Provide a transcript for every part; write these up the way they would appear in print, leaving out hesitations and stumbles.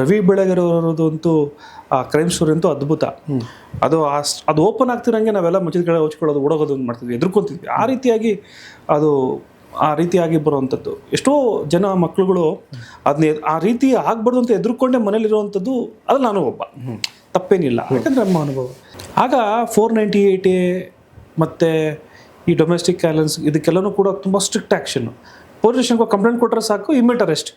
ರವಿ ಬೆಳಗೆರೆಯವರದಂತೂ ಆ crime story ಅಂತೂ ಅದ್ಭುತ. ಅದು ಓಪನ್ ಆಗ್ತಿರಂಗೆ ನಾವೆಲ್ಲ ಮುಚ್ಚಿದ ಕಡೆ ಹೊಚ್ಕೊಳ್ಳೋದು, ಓಡೋಗೋದು ಮಾಡ್ತಿದ್ವಿ, ಎದುರ್ಕೊಂತಿದ್ವಿ. ಆ ರೀತಿಯಾಗಿ ಬರುವಂಥದ್ದು ಎಷ್ಟೋ ಜನ ಮಕ್ಕಳುಗಳು ಅದನ್ನ ಆ ರೀತಿ ಆಗ್ಬಾರ್ದು ಅಂತ ಎದುರ್ಕೊಂಡೆ ಮನೇಲಿರುವಂಥದ್ದು, ಅದು ನಾನು ಒಬ್ಬ, ತಪ್ಪೇನಿಲ್ಲ, ಯಾಕಂದರೆ ನಮ್ಮ ಅನುಭವ. ಆಗ 498A ಮತ್ತು ಈ ಡೊಮೆಸ್ಟಿಕ್ ವೈಲೆನ್ಸ್ ಇದಕ್ಕೆಲ್ಲನೂ ಕೂಡ ತುಂಬ ಸ್ಟ್ರಿಕ್ಟ್ ಆ್ಯಕ್ಷನ್ನು. ಪೊಲೀಸ್ ಸ್ಟೇಷನ್ಗೆ ಕಂಪ್ಲೇಂಟ್ ಕೊಟ್ಟರೆ ಸಾಕು, ಇಮ್ಮಿಡಿಯೇಟ್ ಅರೆಸ್ಟ್.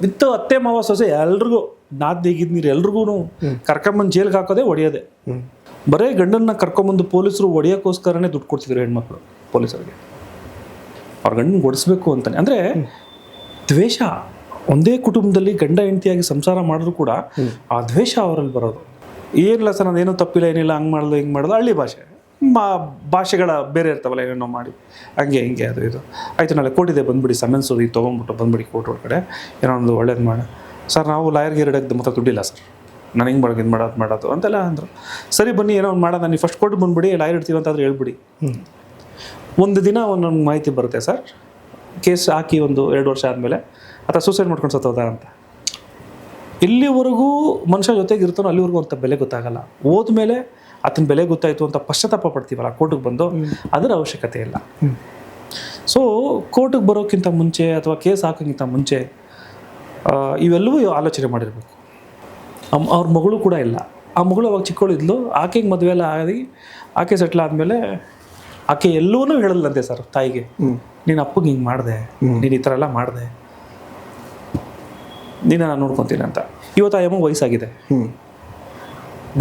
ವಿತ್ ಅತ್ತೆ ಮಾವ ಸೊಸೆ ಎಲ್ರಿಗೂ ನಾದಿಗಿದ್ ನೀರು ಎಲ್ರಿಗೂ ಕರ್ಕೊಂಬಂದು ಜೈಲ್ಗೆ ಹಾಕೋದೆ, ಹೊಡೆಯೋದೆ. ಬರೀ ಗಂಡನ್ನ ಕರ್ಕೊಂಬಂದು ಪೊಲೀಸರು ಹೊಡೆಯೋಕ್ಕೋಸ್ಕರನೇ ದುಡ್ಡು ಕೊಡ್ತಿದ್ರು ಹೆಣ್ಮಕ್ಳು ಪೊಲೀಸರಿಗೆ, ಅವ್ರ ಗಂಡನ ಓಡಿಸ್ಬೇಕು ಅಂತಾನೆ. ಅಂದರೆ ದ್ವೇಷ, ಒಂದೇ ಕುಟುಂಬದಲ್ಲಿ ಗಂಡ ಹೆಂಡತಿಯಾಗಿ ಸಂಸಾರ ಮಾಡಿದ್ರು ಕೂಡ ಆ ದ್ವೇಷ ಅವರಲ್ಲಿ ಬರೋದು. ಏನಿಲ್ಲ ಸರ್, ನಾನೇನು ತಪ್ಪಿಲ್ಲ, ಏನಿಲ್ಲ, ಹಂಗೆ ಮಾಡೋದು ಹಿಂಗೆ ಮಾಡೋದು, ಹಳ್ಳಿ ಭಾಷೆ, ಭಾಷೆಗಳ ಬೇರೆ ಇರ್ತಾವಲ್ಲ, ಏನೇನೋ ಮಾಡಿ ಹಂಗೆ ಹಿಂಗೆ ಅದು ಇದು ಆಯಿತು, ನಾಳೆ ಕೋರ್ಟಿದೆ ಬಂದುಬಿಡಿ, ಸಮನ್ಸು ಈಗ ತೊಗೊಂಬಿಟ್ಟು ಬಂದುಬಿಡಿ ಕೋರ್ಟ್ ಒಳಗಡೆ, ಏನೋ ಒಂದು ಒಳ್ಳೇದು ಮಾಡಿ ಸರ್, ನಾವು ಲಾಯರ್ಗೆ ಎರಡಕ್ಕೆ ಮತ್ತೆ ದುಡ್ಡಿಲ್ಲ ಸರ್, ನಾನು ಹಿಂಗೆ ಮಾಡೋದು, ಇದು ಮಾಡೋದು ಅಂತೆಲ್ಲ ಅಂದರು. ಸರಿ ಬನ್ನಿ, ಏನೋ ಒಂದು ಮಾಡೋಣ, ನೀವು ಫಸ್ಟ್ ಕೋರ್ಟ್ ಬಂದುಬಿಡಿ, ಲಾಯರ್ ಇಡ್ತೀವಿ ಅಂತಾದ್ರೆ ಹೇಳ್ಬಿಡಿ. ಒಂದು ದಿನ ಒಂದೊಂದು ಮಾಹಿತಿ ಬರುತ್ತೆ ಸರ್, ಕೇಸ್ ಹಾಕಿ ಒಂದು 2 ವರ್ಷ ಆದಮೇಲೆ ಅಥವಾ ಸೂಸೈಡ್ ಮಾಡ್ಕೊಂಡು ಸತ್ತೋದ ಅಂತ. ಇಲ್ಲಿವರೆಗೂ ಮನುಷ್ಯ ಜೊತೆಗೆ ಇರ್ತಾನೋ ಅಲ್ಲಿವರೆಗೂ ಅಂತ ಬೆಲೆ ಗೊತ್ತಾಗಲ್ಲ. ಹೋದ್ಮೇಲೆ ಆತನ ಬೆಲೆ ಗೊತ್ತಾಯಿತು ಅಂತ ಪಶ್ಚಾತ್ತಾಪ ಪಡ್ತೀವಲ್ಲ ಕೋರ್ಟಿಗೆ ಬಂದು, ಅದರ ಅವಶ್ಯಕತೆ ಇಲ್ಲ. ಸೊ ಕೋರ್ಟಿಗೆ ಬರೋಕ್ಕಿಂತ ಮುಂಚೆ ಅಥವಾ ಕೇಸ್ ಹಾಕೋಕ್ಕಿಂತ ಮುಂಚೆ ಇವೆಲ್ಲವೂ ಆಲೋಚನೆ ಮಾಡಿರಬೇಕು. ಅವ್ರ ಮಗಳು ಕೂಡ ಇಲ್ಲ, ಆ ಮಗಳು ಅವಾಗ ಚಿಕ್ಕವಳಿದ್ಲು, ಆಕೆಗೆ ಮದುವೆ ಎಲ್ಲ ಆಗಿ ಆಕೆ ಸೆಟ್ಲ್ ಆದಮೇಲೆ ಆಕೆ ಎಲ್ಲವೂ ಹೇಳಲ್ಲಂತೆ ಸರ್ ತಾಯಿಗೆ, ನೀನು ಅಪ್ಪಗೆ ಹಿಂಗೆ ಮಾಡಿದೆ, ನೀನು ಈ ಥರ ಎಲ್ಲ ಮಾಡಿದೆ, ನೀನು ನಾನು ನೋಡ್ಕೊತೀನಿ ಅಂತ. ಇವತ್ತು ಆ ಯಮ್ಮ ವಯಸ್ಸಾಗಿದೆ,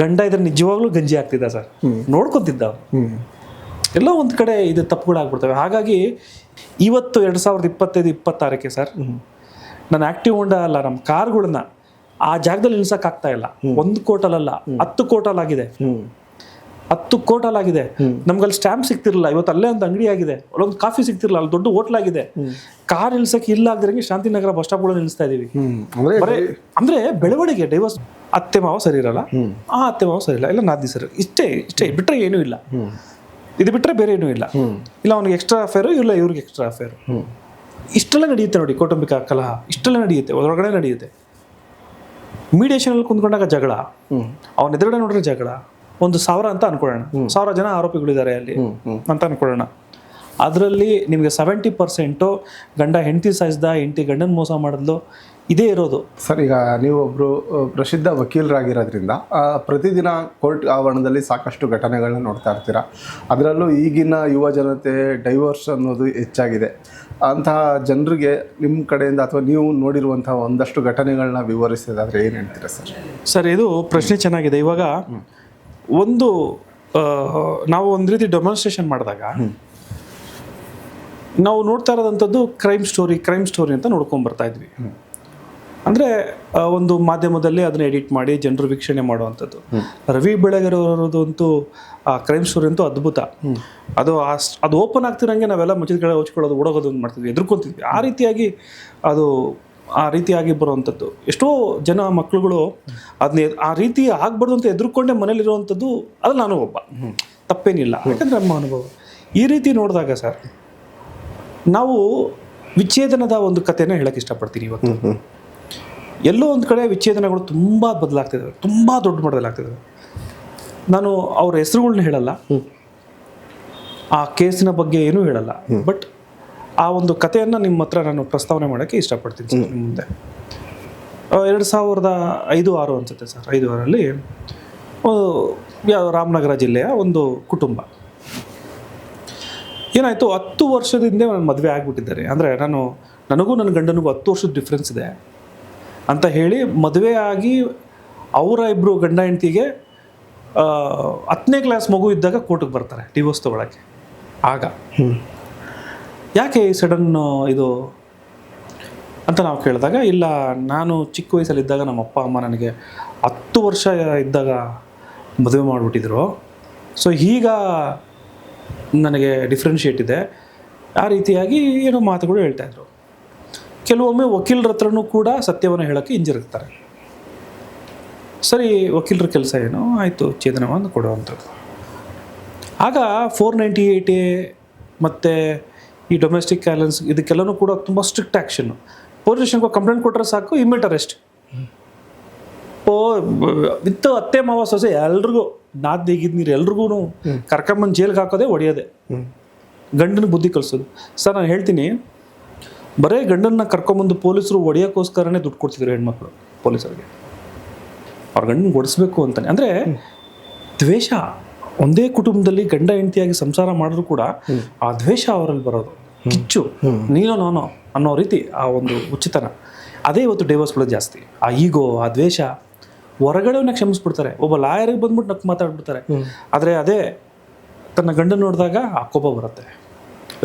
ಗಂಡ ಇದ್ರೆ ನಿಜವಾಗ್ಲೂ ಗಂಜಿ ಆಗ್ತಿದ್ದ ಸರ್, ನೋಡ್ಕೊತಿದ್ದ. ಎಲ್ಲ ಒಂದು ಕಡೆ ಇದು ತಪ್ಪುಗಳಾಗ್ಬಿಡ್ತವೆ. ಹಾಗಾಗಿ ಇವತ್ತು 2025-26ಕ್ಕೆ ಸರ್, ನಾನು ಆ್ಯಕ್ಟಿವ್ ಹೋಂಡಾ ಅಲ್ಲ, ನಮ್ಮ ಕಾರ್ಗಳನ್ನ ಆ ಜಾಗದಲ್ಲಿ ನಿಲ್ಸೋಕ್ಕಾಗ್ತಾ ಇಲ್ಲ. 1 ಕೋಟಲ್ಲ 10 ಕೋಟಲ್ಲಾಗಿದೆ, 10 ಕೋಟಲ್ಲಾಗಿದೆ. ನಮ್ಗಲ್ಲಿ ಸ್ಟ್ಯಾಂಪ್ ಸಿಗ್ತಿರಲಿಲ್ಲ, ಇವತ್ತು ಅಲ್ಲೇ ಒಂದು ಅಂಗಡಿ ಆಗಿದೆ, ಅಲ್ಲೊಂದು ಕಾಫಿ ಸಿಗ್ತಿರಲಿಲ್ಲ, ಅಲ್ಲಿ ದೊಡ್ಡ ಹೋಟ್ಲ್ ಆಗಿದೆ. ಕಾರ್ ನಿಲ್ಸಕ್ಕೆ ಇಲ್ಲ ಆಗದಿರಂಗೆ ಶಾಂತಿನಗರ ಬಸ್ ಸ್ಟಾಪ್ಗಳು ನಿಲ್ಲಿಸ್ತಾ ಇದೀವಿ. ಅಂದ್ರೆ ಬೆಳವಣಿಗೆ, ಡೈವರ್ಸ್. ಅತ್ತೆ ಮಾವ ಸರಿ ಇರಲ್ಲ, ಆ ಅತ್ತೆ ಮಾವ ಸರಿ ಇಲ್ಲ, ಇಲ್ಲ ನಾದಿ ಸರಿ, ಇಷ್ಟೇ ಬಿಟ್ಟರೆ ಏನೂ ಇಲ್ಲ. ಇದು ಬಿಟ್ಟರೆ ಬೇರೆ ಏನೂ ಇಲ್ಲ. ಇಲ್ಲ ಅವ್ನಿಗೆ ಎಕ್ಸ್ಟ್ರಾ ಅಫೇರು, ಇಲ್ಲ ಇವ್ರಿಗೆ ಎಕ್ಸ್ಟ್ರಾ ಅಫೇರು. ಇಷ್ಟೆಲ್ಲ ನಡೆಯುತ್ತೆ ನೋಡಿ, ಕೌಟುಂಬಿಕ ಕಲಹ ಇಷ್ಟೆಲ್ಲ ನಡೆಯುತ್ತೆ, ಹೊರಗಡೆ ನಡೆಯುತ್ತೆ. ಮೀಡಿಯೇಷನಲ್ಲಿ ಕುಂತ್ಕೊಂಡಾಗ ಜಗಳ, ಅವನ ಎದುರುಗಡೆ ನೋಡ್ರೆ ಜಗಳ. 1,000 ಅಂತ ಅನ್ಕೊಳ್ಳೋಣ, 1,000 ಜನ ಆರೋಪಿಗಳಿದ್ದಾರೆ ಅಲ್ಲಿ ಅಂತ ಅನ್ಕೊಳ್ಳೋಣ. ಅದರಲ್ಲಿ ನಿಮಗೆ 70% ಗಂಡ ಹೆಂಡತಿ ಸಾಯಿಸ್ದ, ಹೆಂಡತಿ ಗಂಡನ ಮೋಸ ಮಾಡಿದ್ಲು, ಇದೇ ಇರೋದು ಸರ್. ಈಗ ನೀವೊಬ್ಬರು ಪ್ರಸಿದ್ಧ ವಕೀಲರಾಗಿರೋದ್ರಿಂದ ಪ್ರತಿದಿನ ಕೋರ್ಟ್ ಆವರಣದಲ್ಲಿ ಸಾಕಷ್ಟು ಘಟನೆಗಳನ್ನ ನೋಡ್ತಾ ಇರ್ತೀರ. ಅದರಲ್ಲೂ ಈಗಿನ ಯುವ ಜನತೆ ಡೈವೋರ್ಸ್ ಅನ್ನೋದು ಹೆಚ್ಚಾಗಿದೆ. ಅಂತಹ ಜನರಿಗೆ ನಿಮ್ಮ ಕಡೆಯಿಂದ ಅಥವಾ ನೀವು ನೋಡಿರುವಂಥ ಒಂದಷ್ಟು ಘಟನೆಗಳನ್ನ ವಿವರಿಸೋದಾದರೆ ಏನು ಹೇಳ್ತೀರಾ ಸರ್? ಸರ್, ಇದು ಪ್ರಶ್ನೆ ಚೆನ್ನಾಗಿದೆ. ಇವಾಗ ನಾವು ಒಂದು ರೀತಿ ಡೆಮಾನ್ಸ್ಟ್ರೇಷನ್ ಮಾಡಿದಾಗ ನಾವು ನೋಡ್ತಾ ಇರೋದಂಥದ್ದು ಕ್ರೈಮ್ ಸ್ಟೋರಿ ಅಂತ ನೋಡ್ಕೊಂಡು ಬರ್ತಾ ಇದ್ವಿ. ಅಂದರೆ ಒಂದು ಮಾಧ್ಯಮದಲ್ಲಿ ಅದನ್ನ ಎಡಿಟ್ ಮಾಡಿ ಜನರು ವೀಕ್ಷಣೆ ಮಾಡುವಂಥದ್ದು. ರವಿ ಬೆಳಗೆರೆಯವರದಂತೂ ಆ ಕ್ರೈಮ್ ಸ್ಟೋರಿ ಅಂತೂ ಅದ್ಭುತ. ಅದು ಓಪನ್ ಆಗ್ತಿರಂಗೆ ನಾವೆಲ್ಲ ಮುಚ್ಚಿದ ಕಡೆ ಹೊಚ್ಕೊಳ್ಳೋದು, ಓಡೋಗೋದು ಮಾಡ್ತಿದ್ವಿ, ಎದುರ್ಕೊಂತಿದ್ವಿ. ಆ ರೀತಿಯಾಗಿ ಬರುವಂಥದ್ದು ಎಷ್ಟೋ ಜನ ಮಕ್ಕಳುಗಳು ಅದನ್ನ ಆ ರೀತಿ ಆಗ್ಬಾರ್ದು ಅಂತ ಎದುರ್ಕೊಂಡೆ ಮನೇಲಿರುವಂಥದ್ದು, ಅದು ನಾನು ಒಬ್ಬ, ತಪ್ಪೇನಿಲ್ಲ, ಯಾಕಂದರೆ ನಮ್ಮ ಅನುಭವ. ಈ ರೀತಿ ನೋಡಿದಾಗ ಸರ್, ನಾವು ವಿಚ್ಛೇದನದ ಒಂದು ಕಥೆನ ಹೇಳಕ್ಕೆ ಇಷ್ಟಪಡ್ತೀನಿ. ಇವತ್ತು ಎಲ್ಲೋ ಒಂದು ಕಡೆ ವಿಚ್ಛೇದನಗಳು ತುಂಬ ಬದಲಾಗ್ತಿದ್ದಾವೆ, ತುಂಬ ದೊಡ್ಡ ಮಟ್ಟದಲ್ಲಿ ಆಗ್ತಿದ್ದಾವೆ. ನಾನು ಅವ್ರ ಹೆಸರುಗಳ್ನ ಹೇಳಲ್ಲ, ಆ ಕೇಸಿನ ಬಗ್ಗೆ ಏನೂ ಹೇಳಲ್ಲ, ಬಟ್ ಆ ಒಂದು ಕಥೆಯನ್ನು ನಿಮ್ಮ ಹತ್ರ ನಾನು ಪ್ರಸ್ತಾವನೆ ಮಾಡೋಕ್ಕೆ ಇಷ್ಟಪಡ್ತೀನಿ ಸರ್ ನಿಮ್ಮ ಮುಂದೆ. 2005-06 ಅನಿಸುತ್ತೆ ಸರ್, 5-6ರಲ್ಲಿ ರಾಮನಗರ ಜಿಲ್ಲೆಯ ಒಂದು ಕುಟುಂಬ ಏನಾಯಿತು, 10 ವರ್ಷದಿಂದ ನಾನು ಮದುವೆ ಆಗಿಬಿಟ್ಟಿದ್ದಾರೆ. ಅಂದರೆ ನನಗೂ ನನ್ನ ಗಂಡನಿಗೂ 10 ವರ್ಷದ ಡಿಫ್ರೆನ್ಸ್ ಇದೆ ಅಂತ ಹೇಳಿ ಮದುವೆ ಆಗಿ ಅವರ ಇಬ್ಬರು ಗಂಡ ಹೆಂಡತಿಗೆ 10ನೇ ಕ್ಲಾಸ್ ಮಗು ಇದ್ದಾಗ ಕೋರ್ಟಿಗೆ ಬರ್ತಾರೆ ಡಿವೋರ್ಸ್ ತೊಗೊಳಕ್ಕೆ. ಆಗ ಯಾಕೆ ಸಡನ್ ಇದು ಅಂತ ನಾವು ಕೇಳಿದಾಗ, ಇಲ್ಲ ನಾನು ಚಿಕ್ಕ ವಯಸ್ಸಲ್ಲಿದ್ದಾಗ ನಮ್ಮ ಅಪ್ಪ ಅಮ್ಮ ನನಗೆ 10 ವರ್ಷ ಇದ್ದಾಗ ಮದುವೆ ಮಾಡಿಬಿಟ್ಟಿದ್ರು, ಸೊ ಈಗ ನನಗೆ ಡಿಫ್ರೆನ್ಷಿಯೇಟ್ ಇದೆ, ಆ ರೀತಿಯಾಗಿ ಏನೋ ಮಾತುಗಳು ಹೇಳ್ತಾಯಿದ್ರು. ಕೆಲವೊಮ್ಮೆ ವಕೀಲರ ಹತ್ರನೂ ಕೂಡ ಸತ್ಯವನ್ನು ಹೇಳೋಕ್ಕೆ ಹಿಂಜರಿರ್ತಾರೆ. ಸರಿ, ವಕೀಲರ ಕೆಲಸ ಏನು, ಆಯಿತು ಛೇದನವನ್ನು ಕೊಡುವಂಥದ್ದು. ಆಗ 498A ಮತ್ತು ಈ ಡೊಮೆಸ್ಟಿಕ್ ವೈಲೆನ್ಸ್ ಇದಕ್ಕೆಲ್ಲನೂ ಕೂಡ ತುಂಬ ಸ್ಟ್ರಿಕ್ಟ್ ಆ್ಯಕ್ಷನ್ನು. ಪೊಲೀಸ್ ಸ್ಟೇಷನ್ಗೆ ಕಂಪ್ಲೇಂಟ್ ಕೊಟ್ಟರೆ ಸಾಕು, ಇಮ್ಮಿಡಿಯೇಟ್ ಅರೆಸ್ಟ್. ವಿತ್ ಅತ್ತೆ ಮಾವ ಸೊಸೆ ಎಲ್ರಿಗೂ ನಾದಿಗಿದ್ ನೀರು ಎಲ್ರಿಗೂ ಕರ್ಕೊಂಬಂದು ಜೈಲ್ಗೆ ಹಾಕೋದೇ ಹೊಡೆಯೋದೆ, ಗಂಡನ ಬುದ್ಧಿ ಕಲಿಸೋದು. ಸರ್ ನಾನು ಹೇಳ್ತೀನಿ, ಬರೀ ಗಂಡನ್ನ ಕರ್ಕೊಂಬಂದು ಪೊಲೀಸರು ಹೊಡೆಯೋಕ್ಕೋಸ್ಕರನೇ ದುಡ್ಡು ಕೊಡ್ತಿದ್ರು ಹೆಣ್ಮಕ್ಳು ಪೊಲೀಸರಿಗೆ, ಅವ್ರ ಗಂಡನ ಓಡಿಸ್ಬೇಕು ಅಂತಾನೆ. ಅಂದರೆ ದ್ವೇಷ, ಒಂದೇ ಕುಟುಂಬದಲ್ಲಿ ಗಂಡ ಹೆಂಡತಿಯಾಗಿ ಸಂಸಾರ ಮಾಡಿದ್ರು ಕೂಡ ಆ ದ್ವೇಷ ಅವರಲ್ಲಿ ಬರೋದು, ಕಿಚ್ಚು, ನೀನೋ ನಾನೋ ಅನ್ನೋ ರೀತಿ ಆ ಒಂದು ಉಚಿತನ. ಅದೇ ಇವತ್ತು ಡೈವರ್ಸ್ಗಳು ಜಾಸ್ತಿ. ಆ ಈಗೋ, ಆ ದ್ವೇಷ ಹೊರಗಡೆವನ್ನ ಕ್ಷಮಿಸ್ಬಿಡ್ತಾರೆ. ಒಬ್ಬ ಲಾಯರಿಗೆ ಬಂದ್ಬಿಟ್ಟು ನಕ್ಕು ಮಾತಾಡ್ಬಿಡ್ತಾರೆ. ಆದರೆ ಅದೇ ತನ್ನ ಗಂಡನ ನೋಡಿದಾಗ ಆ ಕೋಪ ಬರುತ್ತೆ,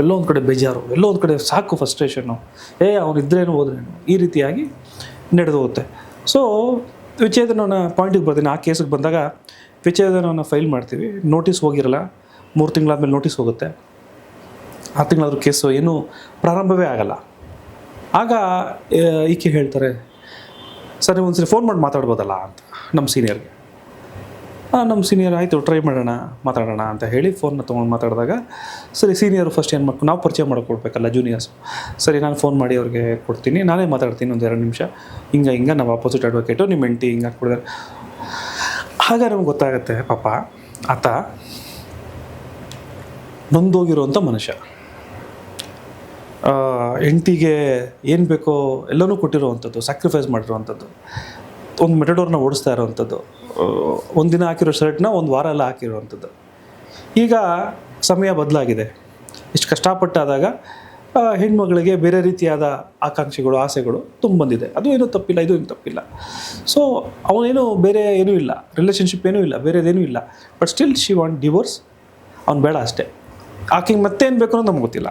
ಎಲ್ಲೋ ಒಂದು ಕಡೆ ಬೇಜಾರು, ಎಲ್ಲೋ ಒಂದು ಕಡೆ ಸಾಕು ಫ್ರಸ್ಟ್ರೇಷನ್ನು, ಅವನು ಇದ್ರೇನು ಹೋದ್ರೇನು, ಈ ರೀತಿಯಾಗಿ ನಡೆದು ಹೋಗುತ್ತೆ. ಸೊ ವಿಚ್ಛೇದನವನ್ನ ಪಾಯಿಂಟಿಗೆ ಬರ್ತೀನಿ. ಆ ಕೇಸಿಗೆ ಬಂದಾಗ ವಿಚ್ಛೇದನವನ್ನು ಫೈಲ್ ಮಾಡ್ತೀವಿ. ನೋಟಿಸ್ ಹೋಗಿರಲ್ಲ, 3 ತಿಂಗಳಾದ್ಮೇಲೆ ನೋಟಿಸ್ ಹೋಗುತ್ತೆ. 6 ತಿಂಗಳಾದ್ರೂ ಕೇಸು ಏನೂ ಪ್ರಾರಂಭವೇ ಆಗಲ್ಲ. ಆಗ ಈಕೆ ಹೇಳ್ತಾರೆ, ಸರ್ ನೀವು ಒಂದ್ಸರಿ ಫೋನ್ ಮಾಡಿ ಮಾತಾಡ್ಬೋದಲ್ಲ ಅಂತ ನಮ್ಮ ಸೀನಿಯರ್ಗೆ. ನಮ್ಮ ಸೀನಿಯರ್ ಆಯಿತು ಟ್ರೈ ಮಾಡೋಣ, ಮಾತಾಡೋಣ ಅಂತ ಹೇಳಿ ಫೋನ್ನ ತೊಗೊಂಡು ಮಾತಾಡಿದಾಗ, ಸರಿ ಸೀನಿಯರು ಫಸ್ಟ್ ಏನು ಮಾಡ್ಕೊಂಡು ನಾವು ಪರಿಚಯ ಮಾಡ್ಕೊಡ್ಬೇಕಲ್ಲ ಜೂನಿಯರ್ಸು. ಸರಿ ನಾನು ಫೋನ್ ಮಾಡಿ ಅವ್ರಿಗೆ ಕೊಡ್ತೀನಿ, ನಾನೇ ಮಾತಾಡ್ತೀನಿ ಒಂದು 2 ನಿಮಿಷ, ಹಿಂಗೆ ನಾವು ಅಪೋಸಿಟ್ ಅಡ್ವೊಕೇಟು, ನಿಮ್ಮ ಹೆಂಡತಿ ಹಿಂಗೆ ಹಾಕ್ಬಿಡ್ತಾರೆ. ಆಗ ನಮ್ಗೆ ಗೊತ್ತಾಗುತ್ತೆ ಪಾಪ ಆತ ನೊಂದೋಗಿರೋವಂಥ ಮನುಷ್ಯ, ಹೆಂಡತಿಗೆ ಏನು ಬೇಕೋ ಎಲ್ಲನೂ ಕೊಟ್ಟಿರೋವಂಥದ್ದು, ಸ್ಯಾಕ್ರಿಫೈಸ್ ಮಾಡಿರೋವಂಥದ್ದು, ಒಂದು ಮೆಟಡೋರ್ನ ಓಡಿಸ್ತಾ ಇರೋವಂಥದ್ದು, ಒಂದಿನ ಹಾಕಿರೋ ಶರ್ಟ್ನ 1 ವಾರ ಎಲ್ಲ ಹಾಕಿರೋವಂಥದ್ದು. ಈಗ ಸಮಯ ಬದಲಾಗಿದೆ. ಇಷ್ಟು ಕಷ್ಟಪಟ್ಟಾದಾಗ ಹೆಣ್ಮಗಳಿಗೆ ಬೇರೆ ರೀತಿಯಾದ ಆಕಾಂಕ್ಷೆಗಳು, ಆಸೆಗಳು ತುಂಬ ಬಂದಿದೆ. ಅದು ಏನೂ ತಪ್ಪಿಲ್ಲ, ಇದು ಏನು ತಪ್ಪಿಲ್ಲ. ಸೊ ಅವನೇನು ಬೇರೆ ಏನೂ ಇಲ್ಲ, ರಿಲೇಷನ್ಶಿಪ್ ಏನೂ ಇಲ್ಲ, ಬೇರೆದೇನೂ ಇಲ್ಲ. But still she want divorce. ಅವ್ನು ಬೇಡ ಅಷ್ಟೇ, ಆಕೆಗೆ ಮತ್ತೇನು ಬೇಕು ಅನ್ನೋದು ನಮ್ಗೆ ಗೊತ್ತಿಲ್ಲ.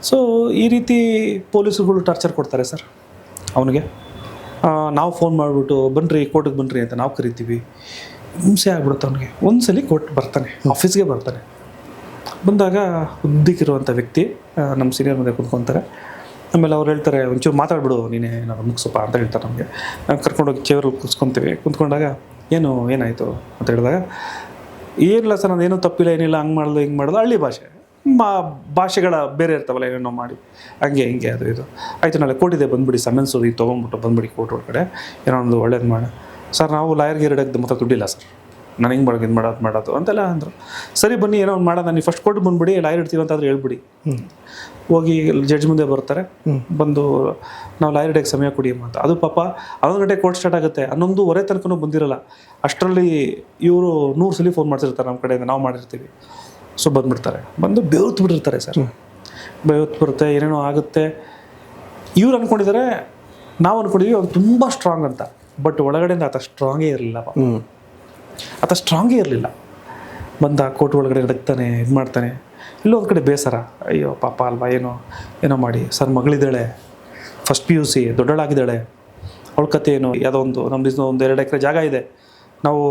ಸೊ ಈ ರೀತಿ ಪೊಲೀಸರುಗಳು ಟಾರ್ಚರ್ ಕೊಡ್ತಾರೆ ಸರ್ ಅವನಿಗೆ. ನಾವು ಫೋನ್ ಮಾಡಿಬಿಟ್ಟು ಬನ್ನಿರಿ ಕೋರ್ಟಿಗೆ ಬನ್ನಿರಿ ಅಂತ ನಾವು ಕರಿತೀವಿ. ಹಿಂಸೆ ಆಗ್ಬಿಡುತ್ತೆ ಅವನಿಗೆ. ಒಂದ್ಸಲಿ ಕೋರ್ಟ್ ಬರ್ತಾನೆ, ಆಫೀಸ್ಗೆ ಬರ್ತಾನೆ. ಬಂದಾಗ ಉದ್ದಕ್ಕಿರುವಂಥ ವ್ಯಕ್ತಿ ನಮ್ಮ ಸೀನಿಯರ್ ಮುಂದೆ ಕುತ್ಕೊತಾರೆ. ಆಮೇಲೆ ಅವ್ರು ಹೇಳ್ತಾರೆ, ಒಂಚೂರು ಮಾತಾಡ್ಬಿಡು ನೀನೇ, ನಾನು ಮುಗಿಸಪ್ಪ ಅಂತ ಹೇಳ್ತಾರೆ ನಮಗೆ. ಕರ್ಕೊಂಡೋಗಿ ಚೇರಲ್ಲಿ ಕುತ್ಕೊಂತೀವಿ. ಕುತ್ಕೊಂಡಾಗ ಏನಾಯಿತು ಅಂತ ಹೇಳಿದಾಗ, ಏನಿಲ್ಲ ಸರ್, ನಾನು ಏನೂ ತಪ್ಪಿಲ್ಲ, ಏನಿಲ್ಲ, ಹಂಗೆ ಮಾಡೋದು ಹಿಂಗೆ ಮಾಡೋದು, ಹಳ್ಳಿ ಭಾಷೆಗಳ ಬೇರೆ ಇರ್ತಾವಲ್ಲ, ಏನೋ ಮಾಡಿ ಹಂಗೆ ಹಿಂಗೆ ಅದು ಇದು ಆಯಿತು. ನಾಳೆ ಕೋರ್ಟಿದೆ ಬಂದುಬಿಡಿ, ಸಮನ್ಸು ಇದು ತೊಗೊಂಡ್ಬಿಟ್ಟು ಬಂದುಬಿಡಿ ಕೋರ್ಟ್ ಒಳಗಡೆ, ಏನೋ ಒಂದು ಒಳ್ಳೇದು ಮಾಡಿ. ಸರ್ ನಾವು ಲಾಯರ್ಗೆ ಎರಡಕ್ಕೆ ಮತ್ತೆ ದುಡ್ಡಿಲ್ಲ ಸರ್, ನಾನು ಹಿಂಗೆ ಮಾಡೋದು, ಇದು ಮಾಡೋದು ಅಂತೆಲ್ಲ ಅಂದರು. ಸರಿ ಬನ್ನಿ ಏನೋ ಒಂದು ಮಾಡೋಣ, ನೀವು ಫಸ್ಟ್ ಕೋರ್ಟ್ ಬಂದುಬಿಡಿ, ಲಾಯರ್ ಇಡ್ತೀವಿ ಅಂತಾದ್ರೆ ಹೇಳ್ಬಿಡಿ. ಹೋಗಿ ಜಡ್ಜ್ ಮುಂದೆ ಬರ್ತಾರೆ. ಬಂದು ನಾವು ಲಾಯರ್ ಡೇಗೆ ಸಮಯ ಕೊಡಿ ಅಂತ. ಅದು ಪಾಪ 11 ಗಂಟೆ ಕೋರ್ಟ್ ಸ್ಟಾರ್ಟ್ ಆಗುತ್ತೆ, 11:15 ತನಕ ಬಂದಿರಲ್ಲ. ಅಷ್ಟರಲ್ಲಿ ಇವರು 100 ಸಲ ಫೋನ್ ಮಾಡ್ತಿರ್ತಾರೆ ನಮ್ಮ ಕಡೆಯಿಂದ, ನಾವು ಮಾಡಿರ್ತೀವಿ. ಸೊ ಬಂದುಬಿಡ್ತಾರೆ. ಬಂದು ಬೆವತ್ತು ಬಿಟ್ಟಿರ್ತಾರೆ ಸರ್. ಬೆವತ್ತು ಬರುತ್ತೆ, ಏನೇನೋ ಆಗುತ್ತೆ. ಇವ್ರು ಅಂದ್ಕೊಂಡಿದ್ದಾರೆ, ನಾವು ಅಂದ್ಕೊಂಡಿದ್ವಿ ಅವ್ನು ತುಂಬ ಸ್ಟ್ರಾಂಗ್ ಅಂತ. ಬಟ್ ಒಳಗಡೆಯಿಂದ ಆತ ಸ್ಟ್ರಾಂಗೇ ಇರಲಿಲ್ಲ. ಆತ ಸ್ಟ್ರಾಂಗೇ ಇರಲಿಲ್ಲ. ಬಂದ ಕೋರ್ಟ್ ಒಳಗಡೆ ನಡಕ್ತಾನೆ, ಇದು ಮಾಡ್ತಾನೆ. ಇಲ್ಲೋ ಒಂದು ಕಡೆ ಬೇಸರ, ಅಯ್ಯೋ ಪಾಪ ಅಲ್ವಾ, ಏನೋ ಮಾಡಿ. ಸರ್ ಮಗಳಿದ್ದಾಳೆ, ಫಸ್ಟ್ PUC, ದೊಡ್ಡಳಾಗಿದ್ದಾಳೆ, ಅವಳ ಕತೆ ಏನು, ಯಾವುದೋ ನಮ್ಮದು ಒಂದು 2 ಎಕರೆ ಜಾಗ ಇದೆ, ನಾವು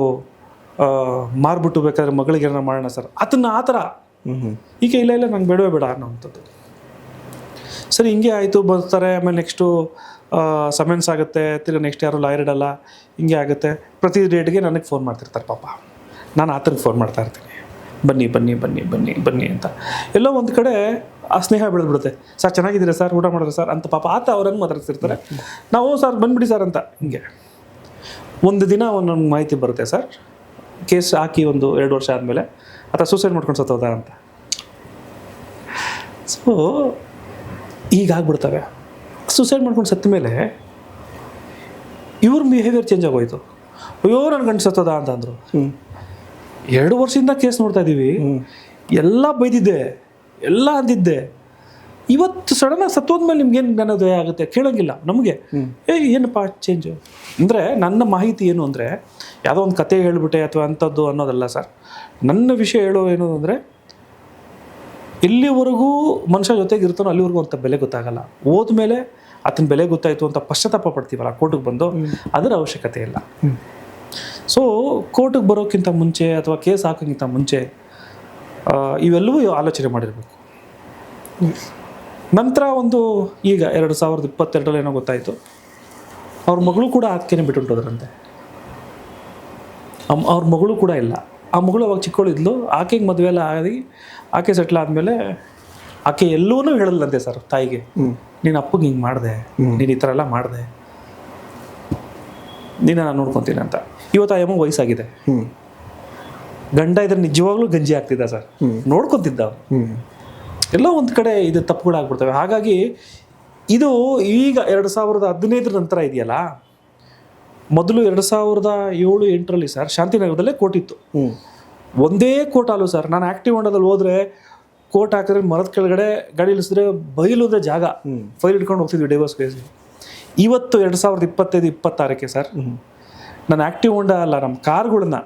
ಮಾರ್ಬಿಟ್ಟು ಬೇಕಾದ್ರೆ ಮಗಳಿಗೆ ಏನಾರು ಮಾಡೋಣ ಸರ್. ಆ ಥರ ಈಗ ಇಲ್ಲ ನಂಗೆ ಬೇಡವೇ ಬೇಡ ಅನ್ನೋವಂಥದ್ದು. ಸರಿ ಹಿಂಗೆ ಆಯಿತು, ಬರ್ತಾರೆ. ಆಮೇಲೆ ನೆಕ್ಸ್ಟು ಸಮನ್ಸ್ ಆಗುತ್ತೆ, ತಿರ್ಗಿ ನೆಕ್ಸ್ಟ್ ಯಾರು ಲಾಯರ್ ಇಡಲ್ಲ, ಹಿಂಗೆ ಆಗುತ್ತೆ. ಪ್ರತಿ ಡೇಟ್ಗೆ ನನಗೆ ಫೋನ್ ಮಾಡ್ತಿರ್ತಾರೆ ಪಾಪ. ನಾನು ಆತನಿಗೆ ಫೋನ್ ಮಾಡ್ತಾ ಇರ್ತೀನಿ, ಬನ್ನಿ ಬನ್ನಿ ಬನ್ನಿ ಬನ್ನಿ ಬನ್ನಿ ಅಂತ. ಎಲ್ಲೋ ಒಂದು ಕಡೆ ಆ ಸ್ನೇಹ ಬೆಳೆದ್ಬಿಡುತ್ತೆ. ಸರ್ ಚೆನ್ನಾಗಿದ್ದೀರಾ ಸರ್, ಊಟ ಮಾಡಿದ್ರೆ ಸರ್ ಅಂತ ಪಾಪ ಆತ ಅವ್ರಂಗೆ ಮಾತಾಡ್ತಿರ್ತಾರೆ. ನಾವು ಸರ್ ಬಂದುಬಿಡಿ ಸರ್ ಅಂತ. ಹಿಂಗೆ ಒಂದು ದಿನ ಒಂದೊಂದು ಮಾಹಿತಿ ಬರುತ್ತೆ ಸರ್, ಕೇಸ್ ಹಾಕಿ 1-2 ವರ್ಷ ಆದಮೇಲೆ ಆತ ಸೂಸೈಡ್ ಮಾಡ್ಕೊಂಡು ಸತ್ತೋದ ಅಂತ. ಸೊ ಈಗಾಗ್ಬಿಡ್ತವೆ. ಸೂಸೈಡ್ ಮಾಡ್ಕೊಂಡು ಸತ್ತ ಮೇಲೆ ಇವ್ರ ಬಿಹೇವಿಯರ್ ಚೇಂಜ್ ಆಗೋಯ್ತು. ಅಯ್ಯೋ ನನ್ನ ಗಂಟು ಸತ್ತೋದ ಅಂತ ಅಂದರು. 2 ವರ್ಷದಿಂದ ಕೇಸ್ ನೋಡ್ತಾ ಇದ್ದೀವಿ, ಎಲ್ಲ ಬೈದಿದ್ದೆ, ಎಲ್ಲ ಅಂದಿದ್ದೆ. ಇವತ್ತು ಸಡನ್ನಾಗಿ ಸತ್ತೋದ್ಮೇಲೆ ನಿಮ್ಗೇನು ಜ್ಞಾನೋದಯ ಆಗುತ್ತೆ ಕೇಳೋಂಗಿಲ್ಲ ನಮಗೆ. ಏನಪ್ಪ ಚೇಂಜು ಅಂದರೆ, ನನ್ನ ಮಾಹಿತಿ ಏನು ಅಂದರೆ, ಯಾವುದೋ ಒಂದು ಕತೆ ಹೇಳ್ಬಿಟ್ಟೆ ಅಥವಾ ಅಂಥದ್ದು ಅನ್ನೋದಲ್ಲ ಸರ್. ನನ್ನ ವಿಷಯ ಹೇಳೋ ಏನು ಅಂದರೆ, ಎಲ್ಲಿವರೆಗೂ ಮನುಷ್ಯ ಜೊತೆಗೆ ಇರ್ತಾನೋ ಅಲ್ಲಿವರೆಗೂ ಅಂತ ಬೆಲೆ ಗೊತ್ತಾಗಲ್ಲ. ಹೋದ್ಮೇಲೆ ಆತನ ಬೆಲೆ ಗೊತ್ತಾಯಿತು ಅಂತ ಪಶ್ಚಾತ್ತಾಪ ಪಡ್ತೀವಲ್ಲ ಕೋರ್ಟಿಗೆ ಬಂದು, ಅದರ ಅವಶ್ಯಕತೆ ಇಲ್ಲ. ಸೊ ಕೋರ್ಟಿಗೆ ಬರೋಕ್ಕಿಂತ ಮುಂಚೆ ಅಥವಾ ಕೇಸ್ ಹಾಕೋಕ್ಕಿಂತ ಮುಂಚೆ ಇವೆಲ್ಲವೂ ಆಲೋಚನೆ ಮಾಡಿರಬೇಕು. ನಂತರ ಈಗ 2022 ಏನೋ ಗೊತ್ತಾಯಿತು, ಅವ್ರ ಮಗಳು ಕೂಡ ಆಕೆನೇ ಬಿಟ್ಟುಂಟೋದ್ರಂತೆ. ಅವ್ರ ಮಗಳು ಕೂಡ ಇಲ್ಲ. ಆ ಮಗಳು ಅವಾಗ ಚಿಕ್ಕವಳಿದ್ಲು. ಆಕೆಗೆ ಮದುವೆ ಎಲ್ಲ ಆಗಿ ಆಕೆ ಸೆಟ್ಲ್ ಆದಮೇಲೆ ಆಕೆ ಎಲ್ಲವನ್ನೂ ಹೇಳಲ್ಲಂತೆ ಸರ್ ತಾಯಿಗೆ. ನೀನು ಅಪ್ಪಗೆ ಹಿಂಗೆ ಮಾಡಿದೆ, ನೀನು ಈ ಥರ ಎಲ್ಲ ಮಾಡಿದೆ, ನೀನು ನಾನು ನೋಡ್ಕೊತೀನಿ ಅಂತ. ಇವತ್ತು ಆ ಯಮ್ಮ ವಯಸ್ಸಾಗಿದೆ, ಗಂಡ ಇದ್ರೆ ನಿಜವಾಗ್ಲೂ ಗಂಜಿ ಆಗ್ತಿದ್ದ ಸರ್, ನೋಡ್ಕೊತಿದ್ದ. ಎಲ್ಲ ಒಂದು ಕಡೆ ಇದು ತಪ್ಪುಗಳಾಗ್ಬಿಡ್ತವೆ. ಹಾಗಾಗಿ ಇದು ಈಗ 2015 ನಂತರ ಇದೆಯಲ್ಲ, ಮೊದಲು 2007-8ರಲ್ಲಿ ಸರ್ ಶಾಂತಿನಗರದಲ್ಲೇ ಕೋರ್ಟ್ ಇತ್ತು. ಒಂದೇ ಕೋರ್ಟ್ ಅಲ್ಲೂ ಸರ್, ನಾನು ಆಕ್ಟಿವ್ ಹೊಂಡದಲ್ಲಿ ಹೋದ್ರೆ ಕೋರ್ಟ್ ಹಾಕಿದ್ರೆ ಮರದ ಕೆಳಗಡೆ ಗಾಡಿ ಇಳಿಸಿದ್ರೆ ಬೈಲುದ್ರೆ ಜಾಗ, ಫೈಲ್ ಇಟ್ಕೊಂಡು ಹೋಗ್ತಿದ್ವಿ ಡೈವರ್ಸ್ ಕೇಸ್ಗೆ. ಇವತ್ತು 2025-26ಕ್ಕೆ ಸರ್, ನಾನು ಆಕ್ಟಿವ್ ಹೊಂಡ ಅಲ್ಲ, ನಮ್ಮ ಕಾರ್ಗಳನ್ನ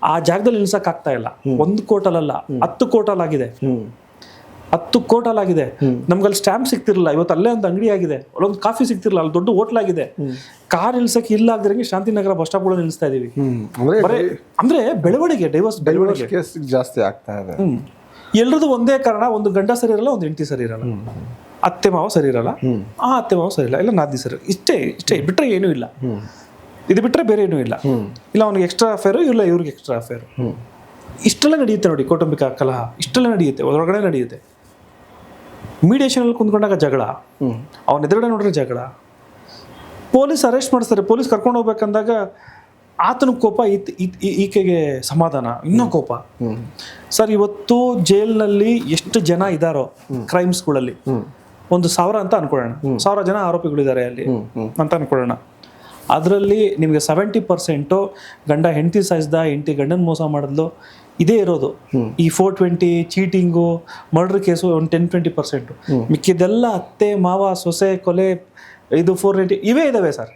ಆ ಜಾಗದಲ್ಲಿ ನಿಲ್ಸಕ್ಕಾಗ್ತಾ ಇಲ್ಲ. ಒಂದು ಕೋರ್ಟಲ್ಲ, 10 ಕೋರ್ಟಲ್ಲಾಗಿದೆ. 10 ಕೋರ್ಟಲ್ಲಾಗಿದೆ. ನಮ್ಗಲ್ಲಿ ಸ್ಟ್ಯಾಂಪ್ ಸಿಗ್ತಿರಲಿಲ್ಲ, ಇವತ್ತು ಅಲ್ಲೇ ಒಂದು ಅಂಗಡಿ ಆಗಿದೆ, ಅಲ್ಲೊಂದು ಕಾಫಿ ಸಿಗ್ತಿರಲಿಲ್ಲ, ಅಲ್ಲಿ ದೊಡ್ಡ ಹೋಟ್ಲ್ ಆಗಿದೆ. ಕಾರ್ ನಿಲ್ಸಕ್ಕೆ ಇಲ್ಲ ಆಗದಿರಂಗೆ ಶಾಂತಿನಗರ ಬಸ್ ಸ್ಟಾಪ್ಗಳು ನಿಲ್ಲಿಸ್ತಾ ಇದೀವಿ. ಅಂದ್ರೆ ಬೆಳವಣಿಗೆ, ಡೈವರ್ಸ್ ಬೆಳವಣಿಗೆ ಜಾಸ್ತಿ ಆಗ್ತಾ ಇದೆ. ಎಲ್ರದ್ದು ಒಂದೇ ಕಾರಣ, ಒಂದು ಗಂಡ ಸರಿ ಇರಲ್ಲ, ಒಂದು ಹೆಂಡತಿ ಸರಿ ಇರಲ್ಲ, ಅತ್ತೆ ಮಾವ ಸರಿ ಇರಲ್ಲ, ಆ ಅತ್ತೆ ಮಾವ ಸರಿ ಇಲ್ಲ, ಇಲ್ಲ ನಾದಿ ಸರಿ, ಇಷ್ಟೇ ಬಿಟ್ರೆ ಏನೂ ಇಲ್ಲ. ಇದು ಬಿಟ್ರೆ ಬೇರೆ ಏನೂ ಇಲ್ಲ. ಇಲ್ಲ ಅವ್ನಿಗೆ ಎಕ್ಸ್ಟ್ರಾ ಅಫೇರು, ಇಲ್ಲ ಇವ್ರಿಗೆ ಎಕ್ಸ್ಟ್ರಾ ಅಫೇರು. ಇಷ್ಟೆಲ್ಲ ನಡೆಯುತ್ತೆ ನೋಡಿ, ಕೌಟುಂಬಿಕ ಕಲಹ ಇಷ್ಟೆಲ್ಲ ನಡೆಯುತ್ತೆ, ಹೊರಗಡೆ ನಡೆಯುತ್ತೆ. ಮೀಡಿಯೇಷನಲ್ಲಿ ಕುಂತ್ಕೊಂಡಾಗ ಜಗಳ, ಅವನ ಎದುರುಗಡೆ ನೋಡ್ರೆ ಜಗಳ, ಪೊಲೀಸ್ ಅರೆಸ್ಟ್ ಮಾಡಿಸ್ತಾರೆ, ಪೊಲೀಸ್ ಕರ್ಕೊಂಡು ಹೋಗ್ಬೇಕಂದಾಗ ಆತನ ಕೋಪ, ಈಕೆಗೆ ಸಮಾಧಾನ, ಇನ್ನೂ ಕೋಪ. ಸರ್ ಇವತ್ತು ಜೈಲ್ನಲ್ಲಿ ಎಷ್ಟು ಜನ ಇದ್ದಾರೋ ಕ್ರೈಮ್ಸ್ಗಳಲ್ಲಿ, ಒಂದು 1000 ಅಂತ ಅನ್ಕೊಳ್ಳೋಣ, 1000 ಜನ ಆರೋಪಿಗಳಿದ್ದಾರೆ ಅಲ್ಲಿ ಅಂತ ಅನ್ಕೊಳ್ಳೋಣ. ಅದರಲ್ಲಿ ನಿಮಗೆ 70% ಗಂಡ ಹೆಂಡತಿ ಸಾಯಿಸ್ದ, ಹೆಂಡತಿ ಗಂಡನ ಮೋಸ ಮಾಡಿದ್ಲು, ಇದೇ ಇರೋದು. ಈ 420 ಚೀಟಿಂಗು, ಮರ್ಡರ್ ಕೇಸು ಒಂದು 10-20%. ಮಿಕ್ಕಿದೆಲ್ಲ ಅತ್ತೆ ಮಾವ ಸೊಸೆ ಕೊಲೆ, ಇದು 490 ಇವೇ ಇದಾವೆ ಸರ್.